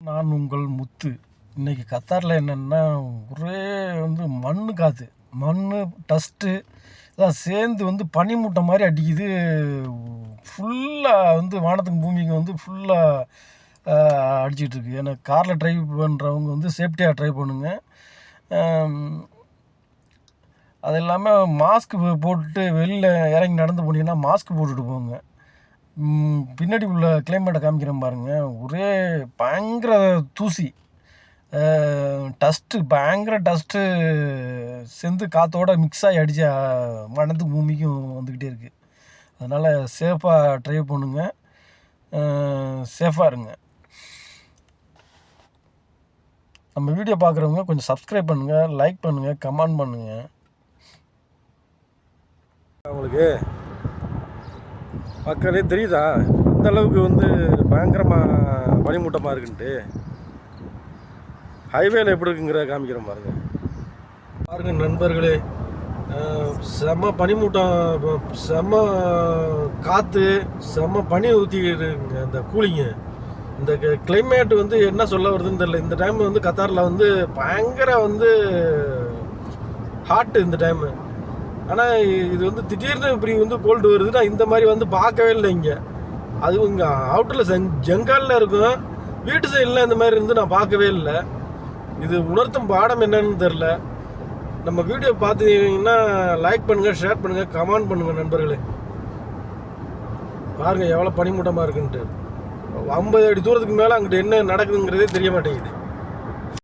நான் உங்கள் முத்து. இன்றைக்கி கத்தாரில் என்னென்னா ஒரே மண் காற்று, மண் டஸ்ட்டு இதான் சேர்ந்து பனிமூட்டை மாதிரி அடிக்குது. ஃபுல்லாக வானத்துக்கும் பூமிக்கும் ஃபுல்லாக அடிச்சிட்ருக்கு. ஏன்னா காரில் ட்ரைவ் பண்ணுறவங்க சேஃப்டியாக ட்ரைவ் பண்ணுங்க. அது இல்லாமல் மாஸ்க் போட்டுட்டு வெளியில் இறங்கி நடந்து போனீங்கன்னா மாஸ்க் போட்டுட்டு போங்க. பின்னாடி உள்ள கிளைமேட்டை காமிக்கிறேன் பாருங்கள். ஒரே பயங்கர தூசி, டஸ்ட்டு, பயங்கர டஸ்ட்டு சேர்ந்து காற்றோட மிக்ஸ் ஆகி அடித்து வானத்துக்கும் பூமிக்கும் வந்துக்கிட்டே இருக்குது. அதனால் சேஃபாக ட்ரைவ் பண்ணுங்க, சேஃபாக இருங்க. நம்ம வீடியோ பார்க்குறவங்க கொஞ்சம் சப்ஸ்கிரைப் பண்ணுங்கள், லைக் பண்ணுங்கள், கமெண்ட் பண்ணுங்கள். அவங்களுக்கு மக்களே தெரியுதா அந்தளவுக்கு பயங்கரமாக பனிமூட்டமாக இருக்குன்ட்டு. ஹைவேல எப்படி இருக்குங்கிற காமிக்கிறோம் பாருங்கள் நண்பர்களே. செம்ம பனிமூட்டம், செம்ம காற்று, செம்ம பனி ஊற்றிக்கிட்டுருங்க. இந்த கூலிங்கு, இந்த கிளைமேட் என்ன சொல்ல வருதுன்னு தெரியல. இந்த டைம் கத்தாரில் பயங்கர ஹாட்டு இந்த டைமு. ஆனால் இது திடீர்னு இப்படி கோல்டு வருது. நான் இந்த மாதிரி பார்க்கவே இல்லை இங்கே. அதுவும் இங்கே அவுட்டரில் ஜங்காலில் இருக்கும், வீட்டு சைடில் இந்த மாதிரி நான் பார்க்கவே இல்லை. இது உணர்த்தும் பாடம் என்னன்னு தெரில. நம்ம வீடியோ பார்த்தீங்கன்னா லைக் பண்ணுங்கள், ஷேர் பண்ணுங்கள், கமெண்ட் பண்ணுங்கள் நண்பர்களே. பாருங்கள் எவ்வளோ பனிமூட்டமாக இருக்குன்ட்டு. 50 அடி தூரத்துக்கு மேலே அங்கிட்டு என்ன நடக்குதுங்கிறதே தெரிய மாட்டேங்குது.